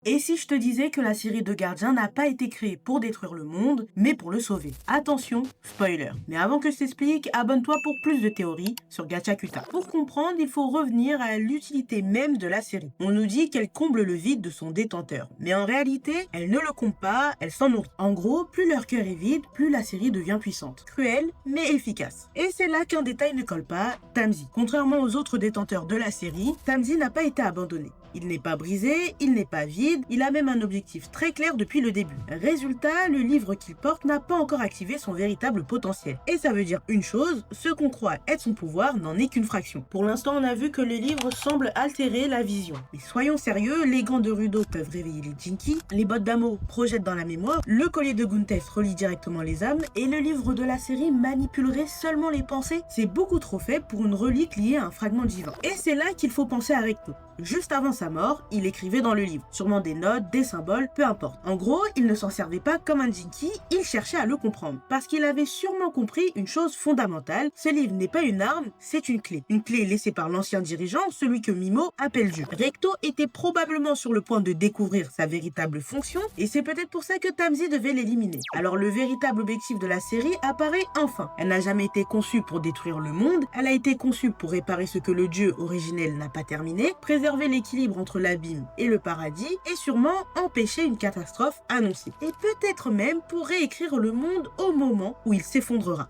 Et si je te disais que la série de gardiens n'a pas été créée pour détruire le monde, mais pour le sauver? Attention, spoiler. Mais avant que je t'explique, abonne-toi pour plus de théories sur Gachakuta. Pour comprendre, il faut revenir à l'utilité même de la série. On nous dit qu'elle comble le vide de son détenteur, mais en réalité, elle ne le comble pas, elle s'en nourrit. En gros, plus leur cœur est vide, plus la série devient puissante, cruelle, mais efficace. Et c'est là qu'un détail ne colle pas, Tamzi. Contrairement aux autres détenteurs de la série, Tamzi n'a pas été abandonné. Il n'est pas brisé, il n'est pas vide, il a même un objectif très clair depuis le début. Résultat, le livre qu'il porte n'a pas encore activé son véritable potentiel. Et ça veut dire une chose, ce qu'on croit être son pouvoir n'en est qu'une fraction. Pour l'instant, on a vu que le livre semble altérer la vision. Mais soyons sérieux, les gants de Rudo peuvent réveiller les Jinki, les bottes d'amour projettent dans la mémoire, le collier de Guntef relie directement les âmes, et le livre de la série manipulerait seulement les pensées. C'est beaucoup trop faible pour une relique liée à un fragment divin. Et c'est là qu'il faut penser à Recto. Juste avant sa mort, il écrivait dans le livre, sûrement des notes, des symboles, peu importe. En gros, il ne s'en servait pas comme un Jinki, il cherchait à le comprendre. Parce qu'il avait sûrement compris une chose fondamentale, ce livre n'est pas une arme, c'est une clé. Une clé laissée par l'ancien dirigeant, celui que Mimo appelle Dieu. Recto était probablement sur le point de découvrir sa véritable fonction, et c'est peut-être pour ça que Tamzi devait l'éliminer. Alors le véritable objectif de la série apparaît enfin. Elle n'a jamais été conçue pour détruire le monde, elle a été conçue pour réparer ce que le dieu originel n'a pas terminé, préserver l'équilibre entre l'abîme et le paradis, et sûrement empêcher une catastrophe annoncée. Et peut-être même pour réécrire le monde au moment où il s'effondrera.